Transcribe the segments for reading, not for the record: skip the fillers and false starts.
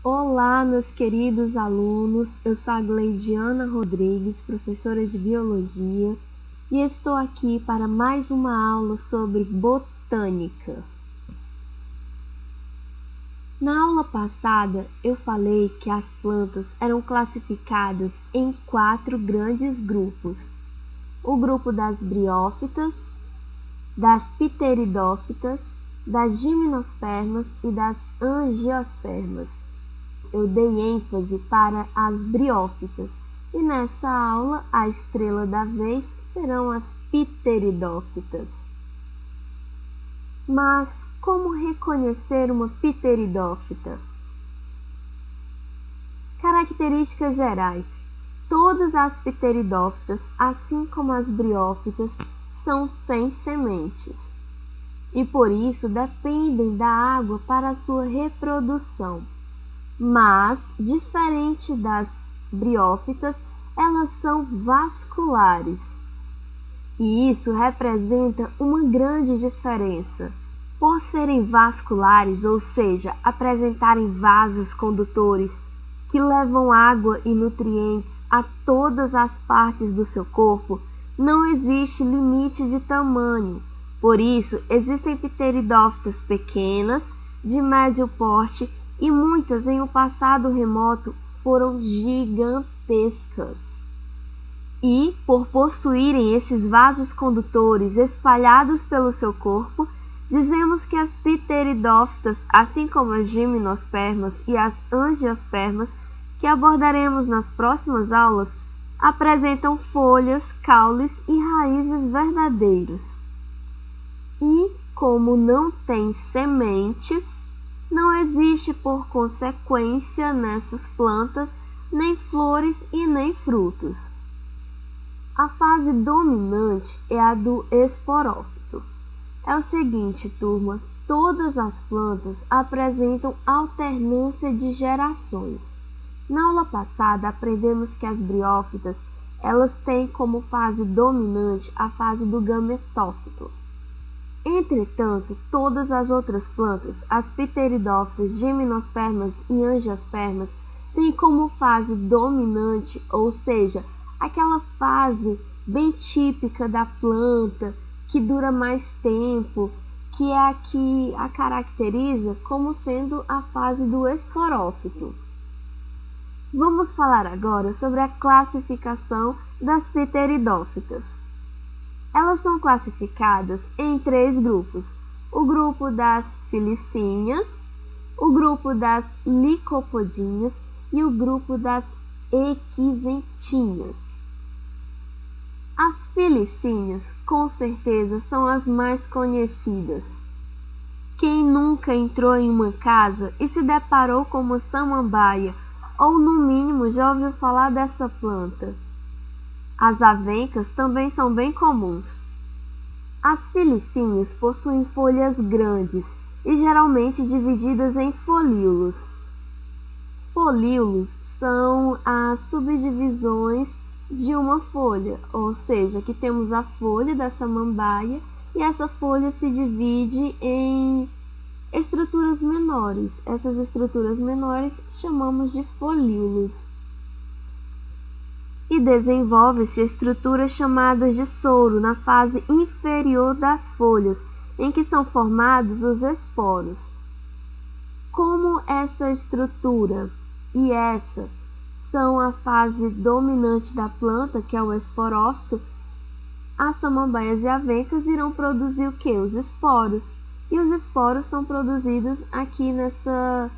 Olá, meus queridos alunos, eu sou a Gleidiana Rodrigues, professora de Biologia, e estou aqui para mais uma aula sobre botânica. Na aula passada, eu falei que as plantas eram classificadas em 4 grandes grupos: o grupo das briófitas, das pteridófitas, das gimnospermas e das angiospermas. Eu dei ênfase para as briófitas e nessa aula a estrela da vez serão as pteridófitas. Mas como reconhecer uma pteridófita? Características gerais. Todas as pteridófitas, assim como as briófitas, são sem sementes e por isso dependem da água para a sua reprodução. Mas, diferente das briófitas, elas são vasculares. E isso representa uma grande diferença. Por serem vasculares, ou seja, apresentarem vasos condutores que levam água e nutrientes a todas as partes do seu corpo, não existe limite de tamanho. Por isso, existem pteridófitas pequenas, de médio porte, e muitas em um passado remoto foram gigantescas. E, por possuírem esses vasos condutores espalhados pelo seu corpo, dizemos que as pteridófitas, assim como as gimnospermas e as angiospermas, que abordaremos nas próximas aulas, apresentam folhas, caules e raízes verdadeiros. E, como não tem sementes, não existe, por consequência, nessas plantas, nem flores e nem frutos. A fase dominante é a do esporófito. É o seguinte, turma, todas as plantas apresentam alternância de gerações. Na aula passada, aprendemos que as briófitas, elas têm como fase dominante a fase do gametófito. Entretanto, todas as outras plantas, as pteridófitas, gimnospermas e angiospermas, têm como fase dominante, ou seja, aquela fase bem típica da planta, que dura mais tempo, que é a que a caracteriza como sendo a fase do esporófito. Vamos falar agora sobre a classificação das pteridófitas. Elas são classificadas em 3 grupos: o grupo das filicíneas, o grupo das licopodinhas e o grupo das equisentinhas. As filicíneas, com certeza, são as mais conhecidas. Quem nunca entrou em uma casa e se deparou com uma samambaia, ou no mínimo já ouviu falar dessa planta? As avencas também são bem comuns. As filicíneas possuem folhas grandes e geralmente divididas em folíolos. Folíolos são as subdivisões de uma folha, ou seja, que temos a folha da samambaia e essa folha se divide em estruturas menores. Essas estruturas menores chamamos de folíolos. E desenvolve-se estruturas chamadas de soro na fase inferior das folhas, em que são formados os esporos. Como essa estrutura e essa são a fase dominante da planta, que é o esporófito, as samambaias e avencas irão produzir o que? Os esporos. E os esporos são produzidos aqui nessa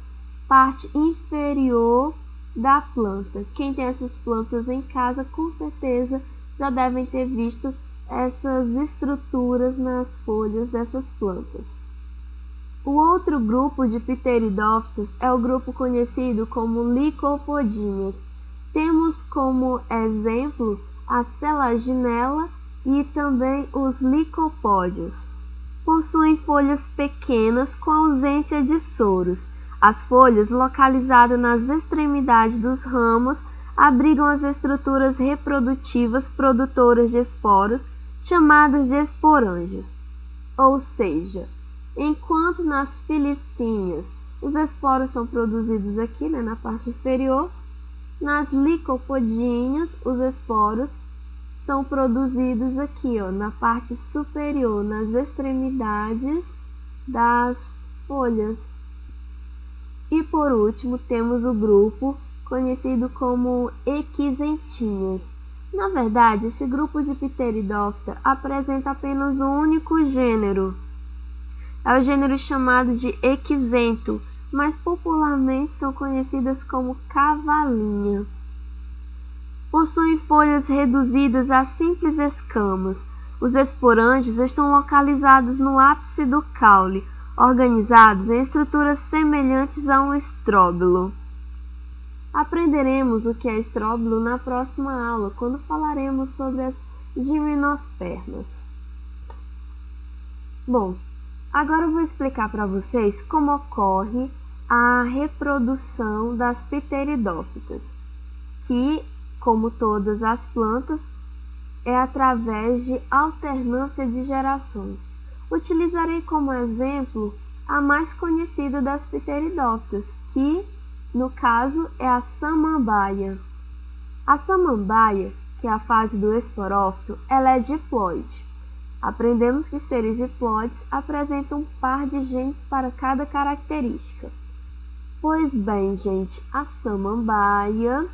parte inferior da planta. Quem tem essas plantas em casa, com certeza já devem ter visto essas estruturas nas folhas dessas plantas. O outro grupo de pteridófitas é o grupo conhecido como licopodinhas. Temos como exemplo a selaginella e também os licopódios. Possuem folhas pequenas com ausência de soros. As folhas, localizadas nas extremidades dos ramos, abrigam as estruturas reprodutivas produtoras de esporos, chamadas de esporângios. Ou seja, enquanto nas filicíneas Os esporos são produzidos aqui, né, na parte inferior. Nas licopodinhas, os esporos são produzidos aqui, ó, na parte superior, nas extremidades das folhas. E por último, temos o grupo conhecido como equisentinhas. Na verdade, esse grupo de Pteridófita apresenta apenas um único gênero. É o gênero chamado de equisento, mas popularmente são conhecidas como cavalinha. Possuem folhas reduzidas a simples escamas. Os esporângios estão localizados no ápice do caule, organizados em estruturas semelhantes a um estróbilo. Aprenderemos o que é estróbilo na próxima aula, quando falaremos sobre as gimnospermas. Bom, agora eu vou explicar para vocês como ocorre a reprodução das pteridófitas, que, como todas as plantas, é através de alternância de gerações. Utilizarei como exemplo a mais conhecida das pteridófitas, que, no caso, é a samambaia. A samambaia, que é a fase do esporófito, ela é diploide. Aprendemos que seres diploides apresentam um par de genes para cada característica. Pois bem, gente, a samambaia,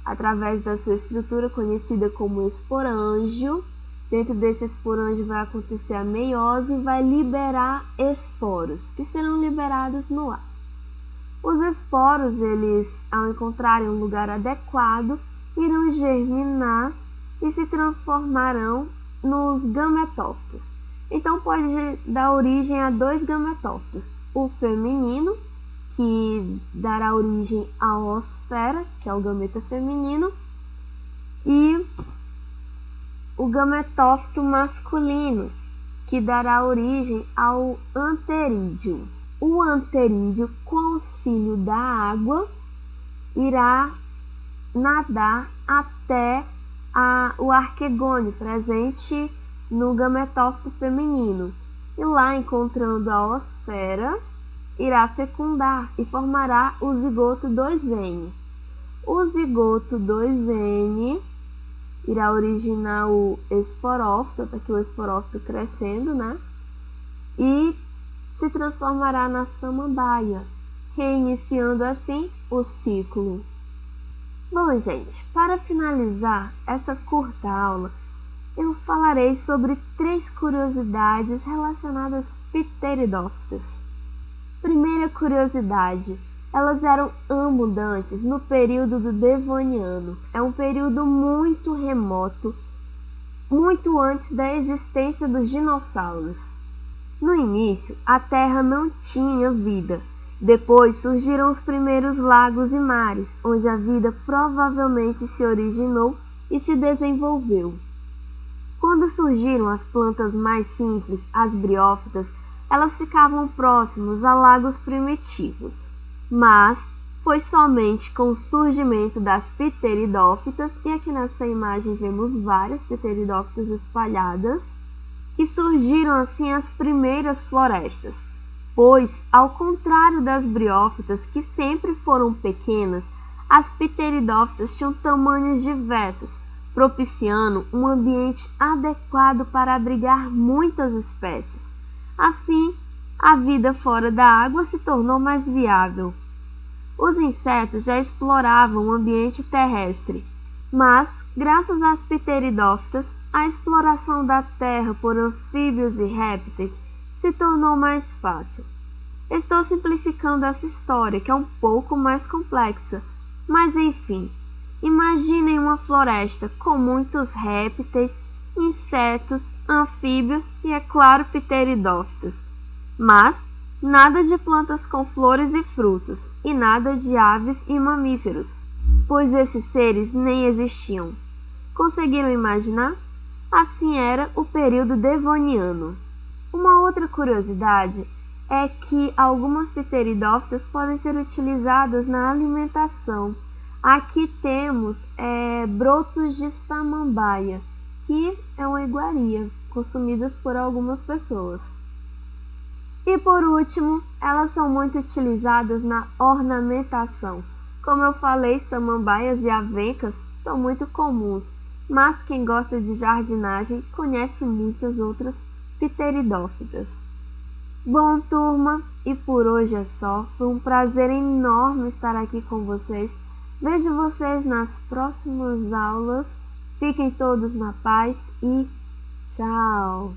através da sua estrutura conhecida como esporângio, dentro desse esporângio vai acontecer a meiose e vai liberar esporos, que serão liberados no ar. Os esporos, eles, ao encontrarem um lugar adequado, irão germinar e se transformarão nos gametófitos. Então, pode dar origem a dois gametófitos. O feminino, que dará origem à oosfera, que é o gameta feminino, e o gametófito masculino, que dará origem ao anterídeo. O anterídeo, com auxílio da água, irá nadar até o arquegônio presente no gametófito feminino. E lá, encontrando a oosfera, irá fecundar e formará o zigoto 2N. O zigoto 2N irá originar o esporófito, tá aqui o esporófito crescendo, né? E se transformará na samambaia, reiniciando assim o ciclo. Bom, gente, para finalizar essa curta aula, eu falarei sobre 3 curiosidades relacionadas às pteridófitas. Primeira curiosidade, elas eram abundantes no período do Devoniano. É um período muito remoto, muito antes da existência dos dinossauros. No início, a Terra não tinha vida. Depois surgiram os primeiros lagos e mares, onde a vida provavelmente se originou e se desenvolveu. Quando surgiram as plantas mais simples, as briófitas, elas ficavam próximas a lagos primitivos. Mas foi somente com o surgimento das pteridófitas, e aqui nessa imagem vemos várias pteridófitas espalhadas, que surgiram assim as primeiras florestas, pois, ao contrário das briófitas, que sempre foram pequenas, as pteridófitas tinham tamanhos diversos, propiciando um ambiente adequado para abrigar muitas espécies. Assim, a vida fora da água se tornou mais viável. Os insetos já exploravam o ambiente terrestre, mas, graças às pteridófitas, a exploração da terra por anfíbios e répteis se tornou mais fácil. Estou simplificando essa história, que é um pouco mais complexa, mas enfim, imaginem uma floresta com muitos répteis, insetos, anfíbios e, é claro, pteridófitas. Mas nada de plantas com flores e frutos, e nada de aves e mamíferos, pois esses seres nem existiam. Conseguiram imaginar? Assim era o período devoniano. Uma outra curiosidade é que algumas pteridófitas podem ser utilizadas na alimentação. Aqui temos brotos de samambaia, que é uma iguaria, consumidas por algumas pessoas. E por último, elas são muito utilizadas na ornamentação. Como eu falei, samambaias e avencas são muito comuns, mas quem gosta de jardinagem conhece muitas outras pteridófitas. Bom, turma, e por hoje é só. Foi um prazer enorme estar aqui com vocês. Vejo vocês nas próximas aulas. Fiquem todos na paz e tchau!